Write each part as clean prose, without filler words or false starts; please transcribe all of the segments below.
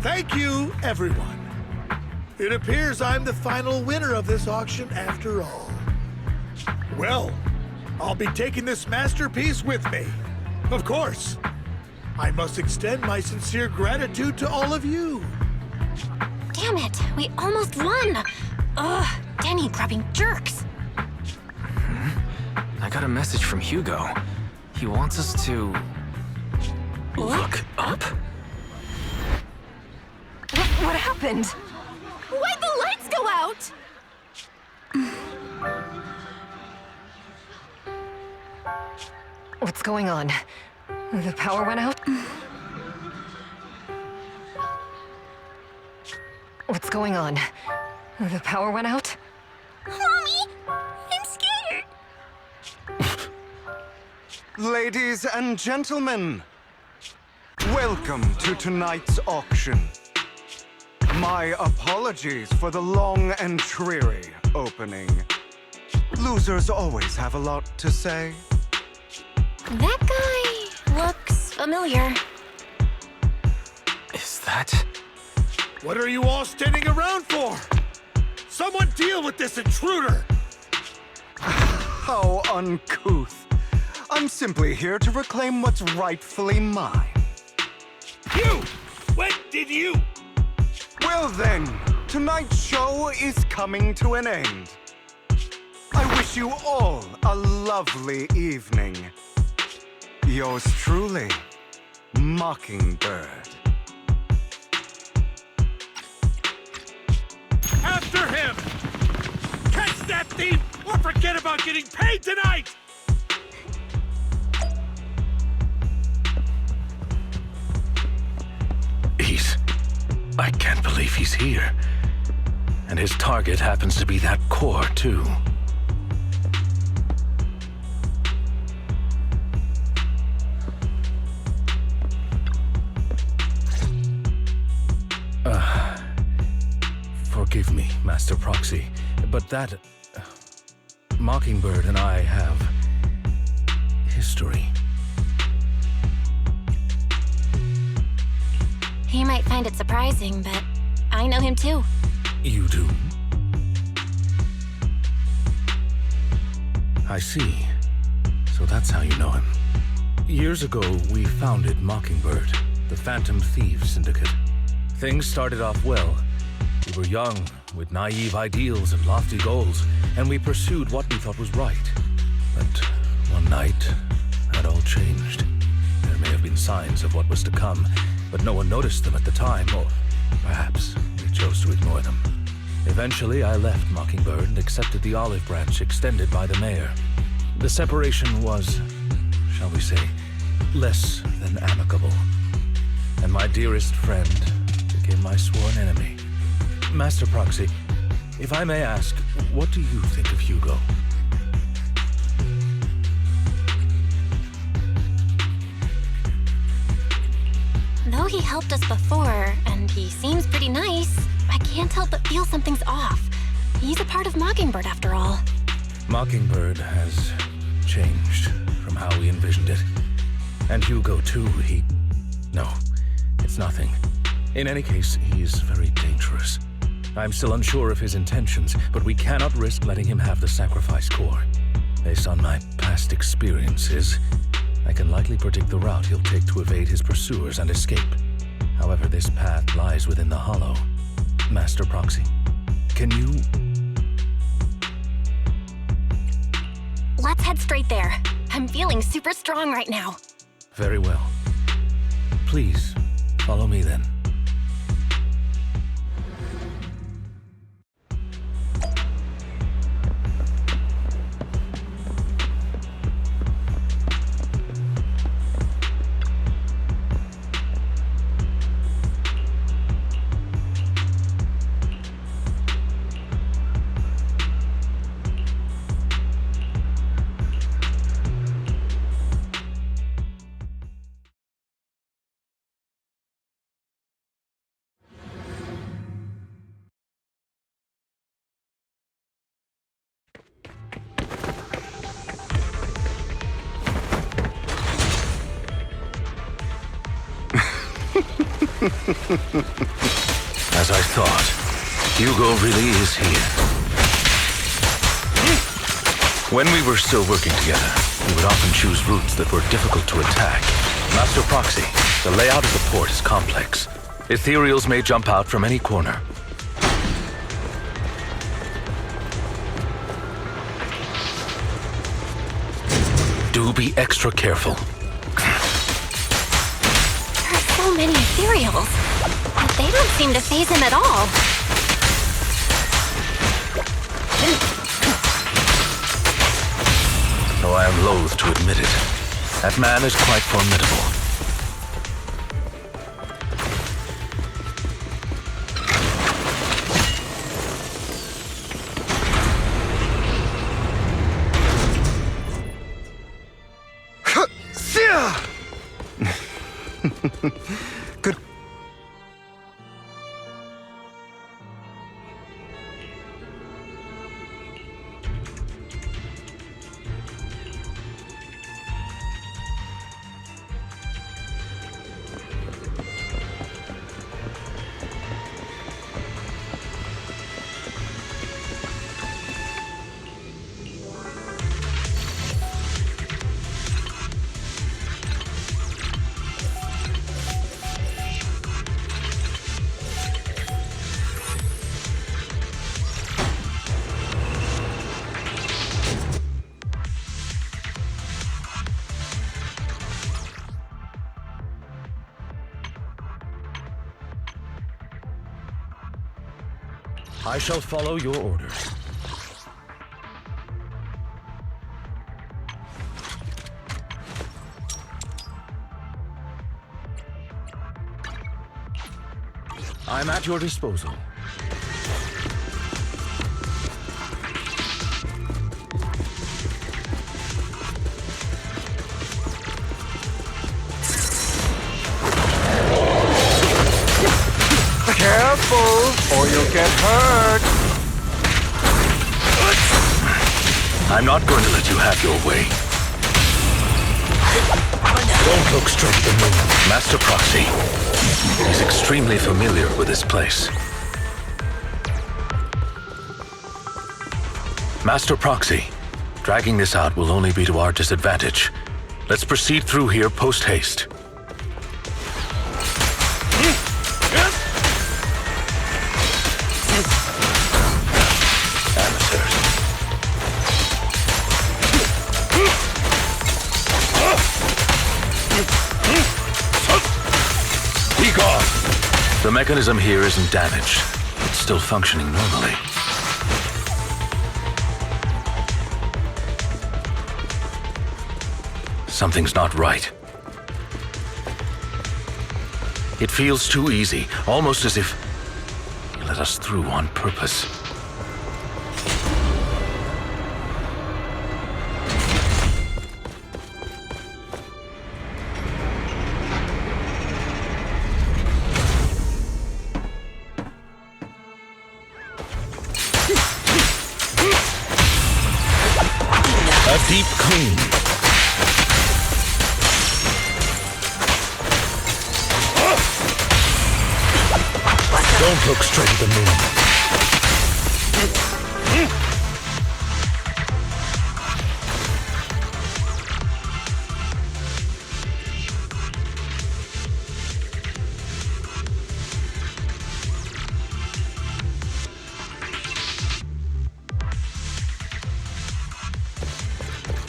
Thank you, everyone. It appears I'm the final winner of this auction after all. Well, I'll be taking this masterpiece with me. Of course. I must extend my sincere gratitude to all of you. Damn it, we almost won! Ugh, Denny grabbing jerks. I got a message from Hugo. He wants us to... look up? What happened? Why'd the lights go out? What's going on? The power went out? What's going on? The power went out? Mommy! I'm scared! Ladies and gentlemen, welcome to tonight's auction. My apologies for the long and dreary opening. Losers always have a lot to say. That guy looks familiar. Is that... What are you all standing around for? Someone deal with this intruder! How uncouth. I'm simply here to reclaim what's rightfully mine. You! When did you? Well then, tonight's show is coming to an end. I wish you all a lovely evening. Yours truly, Mockingbird. After him! Catch that thief or forget about getting paid tonight! I can't believe he's here. And his target happens to be that core, too. Forgive me, Master Proxy, but that... Mockingbird and I have... history. He might find it surprising, but I know him too. You do? I see. So that's how you know him. Years ago, we founded Mockingbird, the Phantom Thieves Syndicate. Things started off well. We were young, with naive ideals and lofty goals, and we pursued what we thought was right. But one night, that all changed. There may have been signs of what was to come, but no one noticed them at the time, or perhaps we chose to ignore them. Eventually, I left Mockingbird and accepted the olive branch extended by the mayor. The separation was, shall we say, less than amicable. And my dearest friend became my sworn enemy. Master Proxy, if I may ask, what do you think of Hugo? Though he helped us before, and he seems pretty nice, I can't help but feel something's off. He's a part of Mockingbird after all. Mockingbird has changed from how we envisioned it. And Hugo too, No, it's nothing. In any case, he is very dangerous. I'm still unsure of his intentions, but we cannot risk letting him have the sacrifice core. Based on my past experiences, I can likely predict the route he'll take to evade his pursuers and escape. However, this path lies within the Hollow. Master Proxy, can you... Let's head straight there. I'm feeling super strong right now. Very well. Please, follow me then. As I thought, Hugo really is here. When we were still working together, we would often choose routes that were difficult to attack. Master Proxy, the layout of the port is complex. Ethereals may jump out from any corner. Do be extra careful. There are so many ethereals, but they don't seem to faze him at all. Though I am loath to admit it, that man is quite formidable. Good. I shall follow your orders. I'm at your disposal. Careful, or you'll get hurt. I'm not going to let you have your way. Don't look straight at the moon. Master Proxy. He's extremely familiar with this place. Master Proxy, dragging this out will only be to our disadvantage. Let's proceed through here post-haste. The mechanism here isn't damaged. It's still functioning normally. Something's not right. It feels too easy, almost as if you let us through on purpose. A deep clean. Don't look straight at the moon.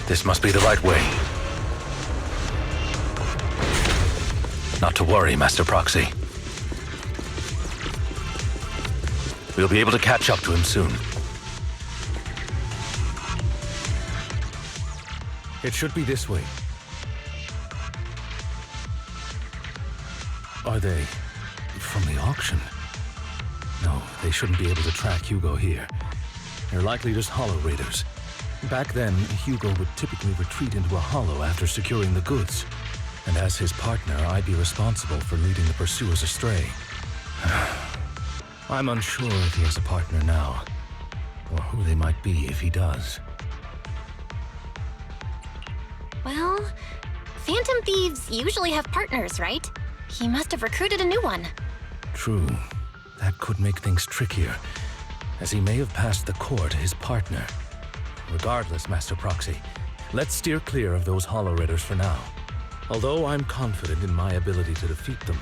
This must be the right way. Not to worry, Master Proxy. We'll be able to catch up to him soon. It should be this way. Are they from the auction? No, they shouldn't be able to track Hugo here. They're likely just hollow raiders. Back then, Hugo would typically retreat into a hollow after securing the goods. And as his partner, I'd be responsible for leading the pursuers astray. I'm unsure if he has a partner now, or who they might be if he does. Well, Phantom Thieves usually have partners, right? He must have recruited a new one. True. That could make things trickier, as he may have passed the core to his partner. Regardless, Master Proxy, let's steer clear of those Hollow Ridders for now. Although I'm confident in my ability to defeat them,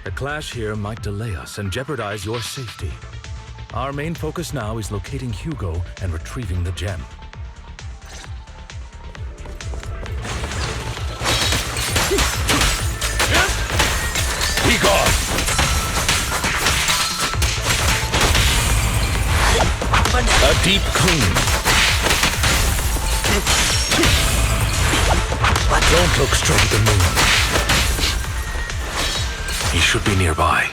a clash here might delay us and jeopardize your safety. Our main focus now is locating Hugo and retrieving the gem. Be gone! A deep clean. Don't look straight at the moon. He should be nearby.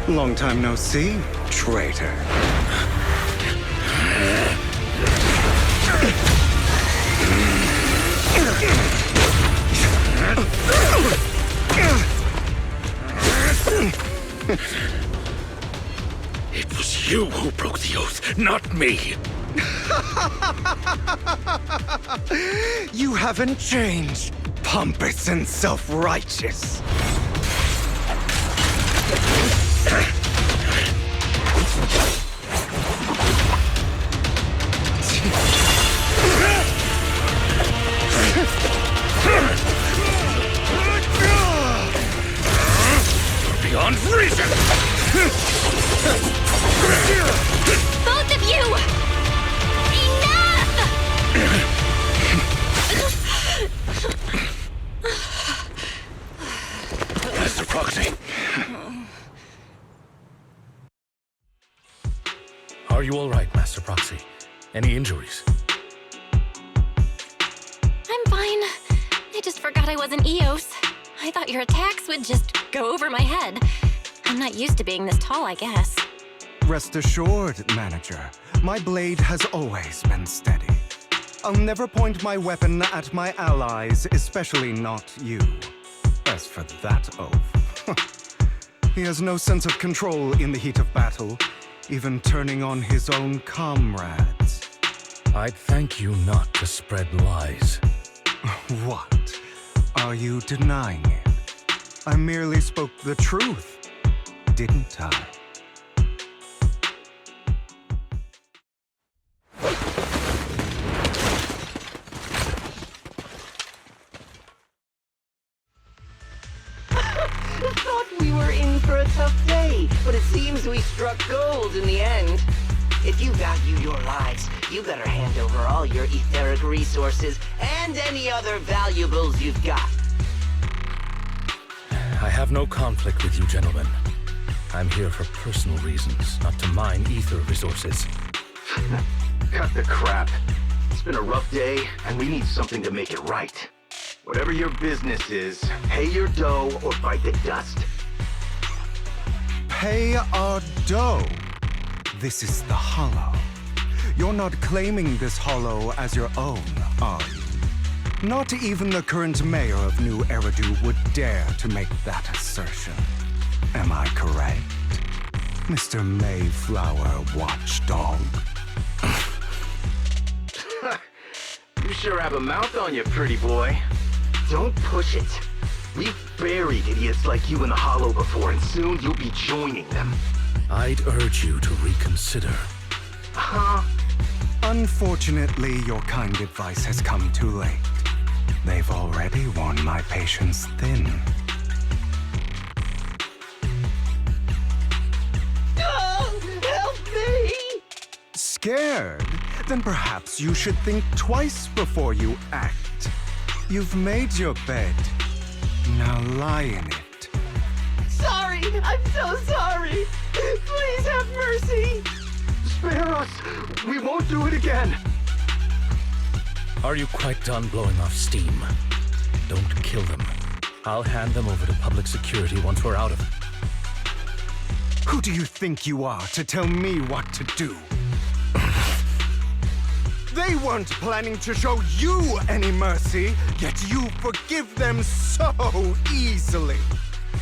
Long time no see, traitor. It was you who broke the oath, not me. You haven't changed, pompous and self-righteous. Beyond reason! Both of you! Enough! Master Proxy. Are you all right, Master Proxy? Any injuries? I'm fine. I just forgot I wasn't Eos. I thought your attacks would just go over my head. I'm not used to being this tall, I guess. Rest assured, Manager, my blade has always been steady. I'll never point my weapon at my allies, especially not you. As for that oath, he has no sense of control in the heat of battle, even turning on his own comrades. I'd thank you not to spread lies. What? Are you denying it? I merely spoke the truth, didn't I? Thought we were in for a tough day, but it seems we struck gold in the end. If you value your lives, you better hand over all your etheric resources and any other valuables you've got. I have no conflict with you, gentlemen. I'm here for personal reasons, not to mine ether resources. Cut the crap. It's been a rough day, and we need something to make it right. Whatever your business is, pay your dough or bite the dust. Pay our dough. This is the Hollow. You're not claiming this Hollow as your own, are you? Not even the current mayor of New Eridu would dare to make that assertion. Am I correct, Mr. Mayflower Watchdog? You sure have a mouth on you, pretty boy. Don't push it. We've buried idiots like you in the Hollow before, and soon you'll be joining them. I'd urge you to reconsider. Huh? Unfortunately, your kind advice has come too late. They've already worn my patience thin. Help me! Scared? Then perhaps you should think twice before you act. You've made your bed. Now lie in it. Sorry! I'm so sorry! Please have mercy! Spare us! We won't do it again! Are you quite done blowing off steam? Don't kill them. I'll hand them over to public security once we're out of it. Who do you think you are to tell me what to do? They weren't planning to show you any mercy, yet you forgive them so easily.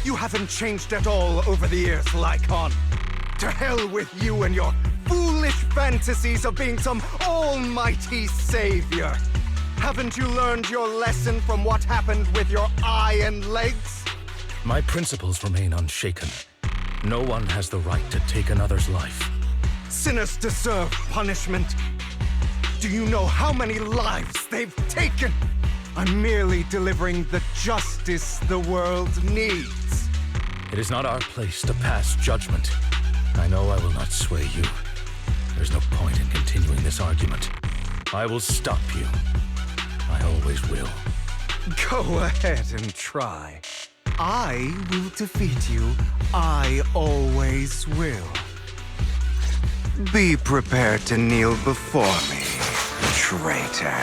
You haven't changed at all over the years, Lycaon. To hell with you and your foolish fantasies of being some almighty savior. Haven't you learned your lesson from what happened with your eye and legs? My principles remain unshaken. No one has the right to take another's life. Sinners deserve punishment. Do you know how many lives they've taken? I'm merely delivering the justice the world needs. It is not our place to pass judgment. I know I will not sway you. There's no point in continuing this argument. I will stop you. I always will. Go ahead and try. I will defeat you. I always will. Be prepared to kneel before me, traitor.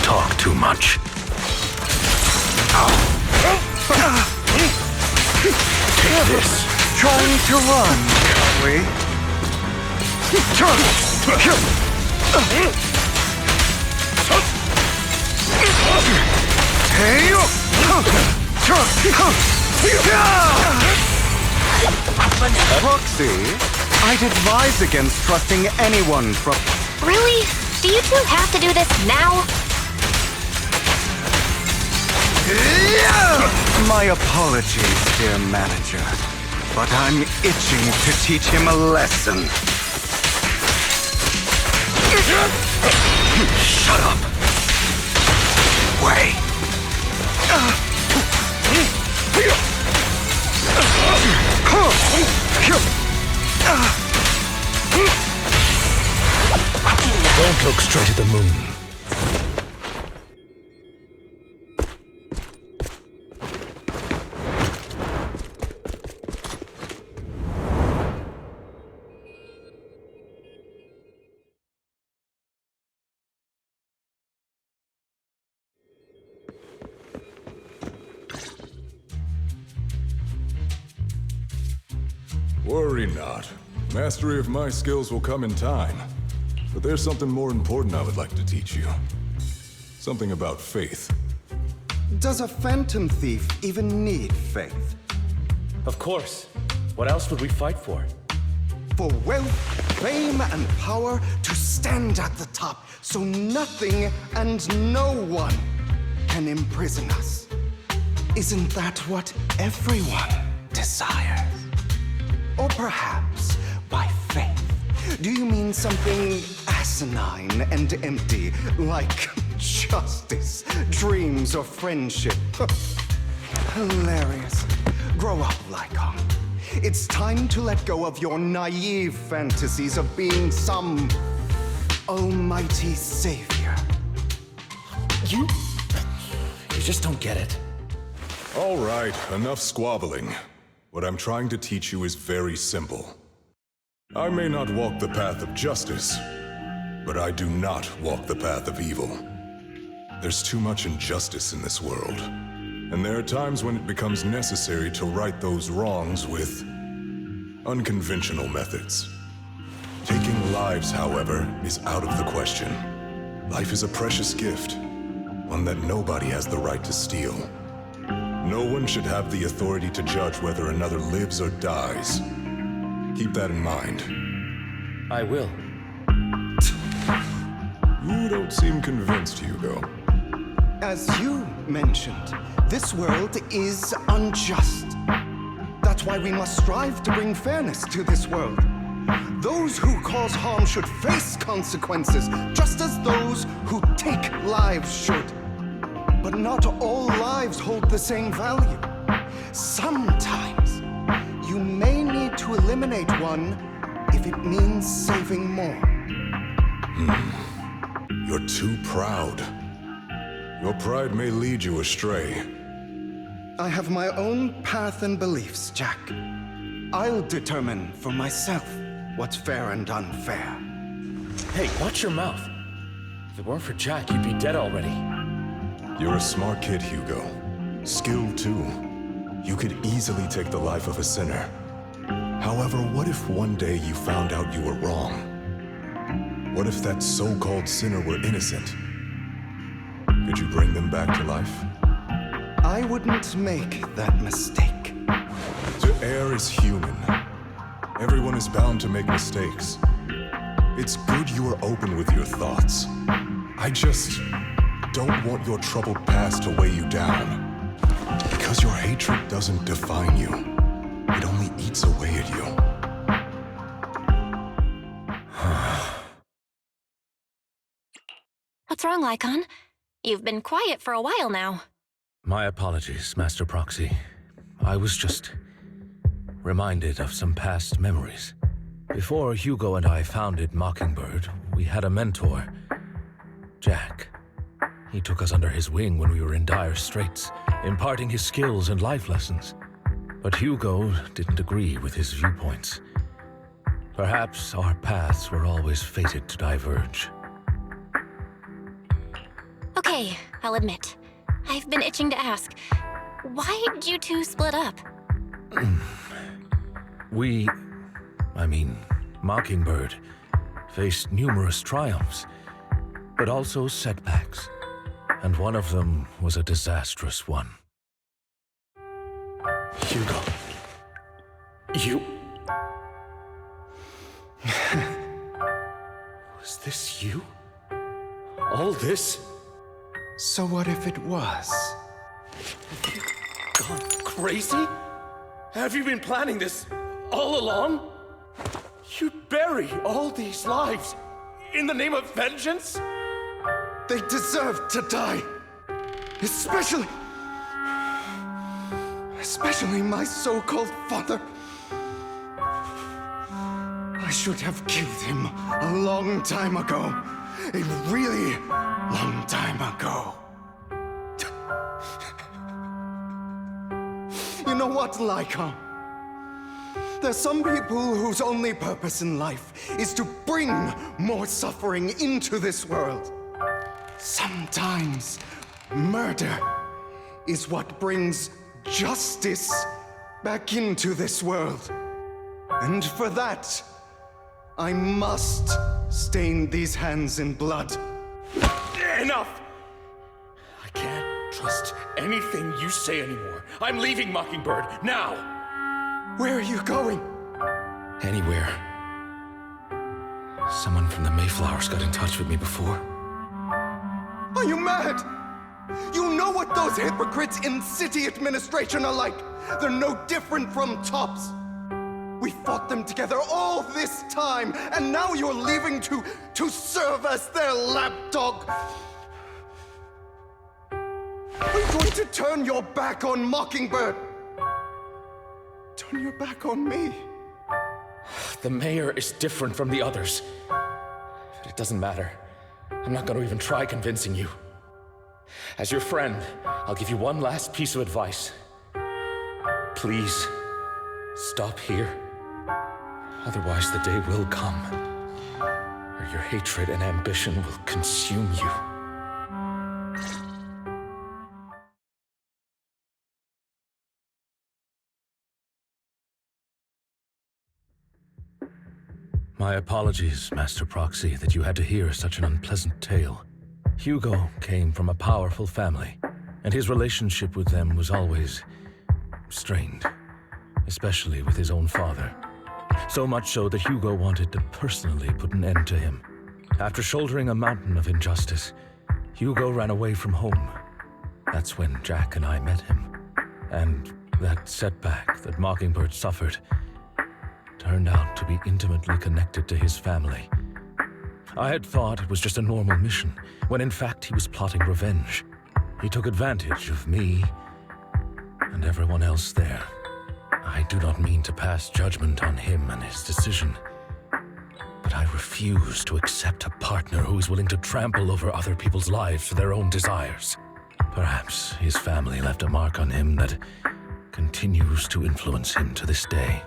Talk too much. Take this. Trying to run, are we? Proxy, I'd advise against trusting anyone from... Really? Do you two have to do this now? My apologies, dear manager, but I'm itching to teach him a lesson. Shut up. Wait. Don't look straight at the moon. Worry not. Mastery of my skills will come in time. But there's something more important I would like to teach you. Something about faith. Does a phantom thief even need faith? Of course. What else would we fight for? For wealth, fame, and power to stand at the top so nothing and no one can imprison us. Isn't that what everyone desires? Or perhaps by faith, do you mean something asinine and empty, like justice, dreams, or friendship? Hilarious. Grow up, Lycaon. It's time to let go of your naive fantasies of being some almighty savior. You just don't get it. All right, enough squabbling. What I'm trying to teach you is very simple. I may not walk the path of justice, but I do not walk the path of evil. There's too much injustice in this world, and there are times when it becomes necessary to right those wrongs with unconventional methods. Taking lives, however, is out of the question. Life is a precious gift, one that nobody has the right to steal. No one should have the authority to judge whether another lives or dies. Keep that in mind. I will. You don't seem convinced, Hugo. As you mentioned, this world is unjust. That's why we must strive to bring fairness to this world. Those who cause harm should face consequences, just as those who take lives should. But not all lives hold the same value. Sometimes, you may need to eliminate one if it means saving more. You're too proud. Your pride may lead you astray. I have my own path and beliefs, Jack. I'll determine for myself what's fair and unfair. Hey, watch your mouth. If it weren't for Jack, you'd be dead already. You're a smart kid, Hugo. Skilled, too. You could easily take the life of a sinner. However, what if one day you found out you were wrong? What if that so-called sinner were innocent? Could you bring them back to life? I wouldn't make that mistake. To err is human. Everyone is bound to make mistakes. It's good you are open with your thoughts. I just don't want your troubled past to weigh you down. Because your hatred doesn't define you. It only eats away at you. What's wrong, Lycaon? You've been quiet for a while now. My apologies, Master Proxy. I was just reminded of some past memories. Before Hugo and I founded Mockingbird, we had a mentor, Jack. He took us under his wing when we were in dire straits, imparting his skills and life lessons. But Hugo didn't agree with his viewpoints. Perhaps our paths were always fated to diverge. Okay, I'll admit. I've been itching to ask. Why did you two split up? Mockingbird faced numerous triumphs, but also setbacks. And one of them was a disastrous one. Hugo. You... Was this you? All this? So what if it was? Gone crazy? Have you been planning this all along? You'd bury all these lives in the name of vengeance? They deserve to die. Especially my so-called father. I should have killed him a long time ago. A really long time ago. You know what, Lycaon? There's some people whose only purpose in life is to bring more suffering into this world. Sometimes murder is what brings justice back into this world. And for that, I must stain these hands in blood. Enough! I can't trust anything you say anymore. I'm leaving Mockingbird, now! Where are you going? Anywhere. Someone from the Mayflowers got in touch with me before. Are you mad? You know what those hypocrites in city administration are like. They're no different from tops. We fought them together all this time, and now you're leaving to serve as their lapdog. Are you going to turn your back on Mockingbird? Turn your back on me? The mayor is different from the others. But it doesn't matter. I'm not going to even try convincing you. As your friend, I'll give you one last piece of advice. Please, stop here. Otherwise, the day will come where your hatred and ambition will consume you. My apologies, Master Proxy, that you had to hear such an unpleasant tale. Hugo came from a powerful family, and his relationship with them was always strained, especially with his own father. So much so that Hugo wanted to personally put an end to him. After shouldering a mountain of injustice, Hugo ran away from home. That's when Jack and I met him. And that setback that Mockingbird suffered turned out to be intimately connected to his family. I had thought it was just a normal mission, when in fact he was plotting revenge. He took advantage of me and everyone else there. I do not mean to pass judgment on him and his decision, but I refuse to accept a partner who is willing to trample over other people's lives for their own desires. Perhaps his family left a mark on him that continues to influence him to this day.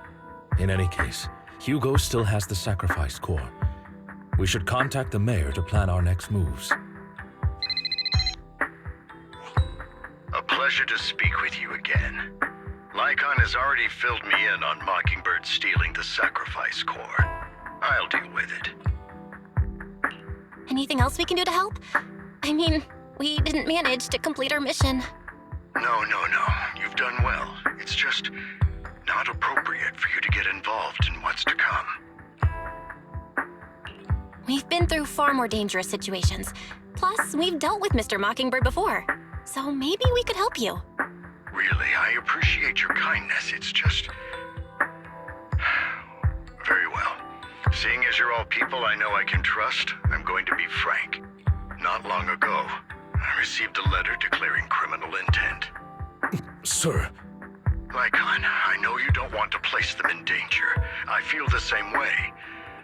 In any case, Hugo still has the sacrifice core. We should contact the mayor to plan our next moves. A pleasure to speak with you again. Lycaon has already filled me in on Mockingbird stealing the sacrifice core. I'll deal with it. Anything else we can do to help? I mean, we didn't manage to complete our mission. No. You've done well. It's just not appropriate for you to get involved in what's to come. We've been through far more dangerous situations. Plus, we've dealt with Mr. Mockingbird before. So maybe we could help you. Really, I appreciate your kindness. It's just... Very well. Seeing as you're all people I know I can trust, I'm going to be frank. Not long ago, I received a letter declaring criminal intent. Sir. Lycaon, I know you don't want to place them in danger. I feel the same way.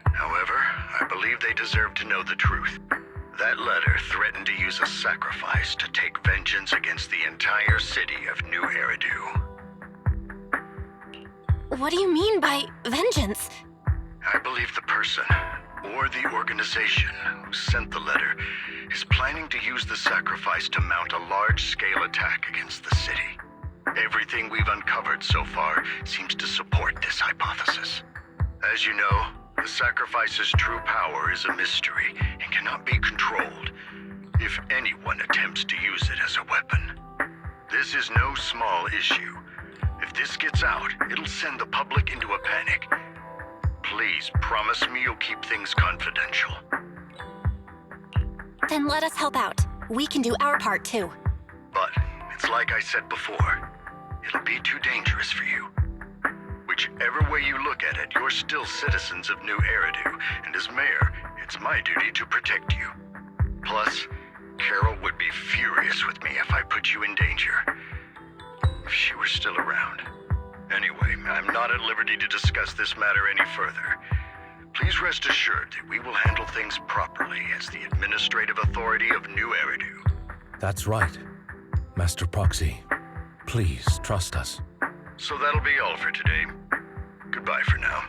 However, I believe they deserve to know the truth. That letter threatened to use a sacrifice to take vengeance against the entire city of New Eridu. What do you mean by vengeance? I believe the person, or the organization, who sent the letter is planning to use the sacrifice to mount a large-scale attack against the city. Everything we've uncovered so far seems to support this hypothesis. As you know, the sacrifice's true power is a mystery and cannot be controlled if anyone attempts to use it as a weapon. This is no small issue. If this gets out, it'll send the public into a panic. Please promise me you'll keep things confidential. Then let us help out. We can do our part too. But it's like I said before, it'll be too dangerous for you. Whichever way you look at it, you're still citizens of New Eridu, and as mayor, it's my duty to protect you. Plus, Carol would be furious with me if I put you in danger. If she were still around. Anyway, I'm not at liberty to discuss this matter any further. Please rest assured that we will handle things properly as the administrative authority of New Eridu. That's right. Master Proxy, please trust us. So that'll be all for today. Goodbye for now.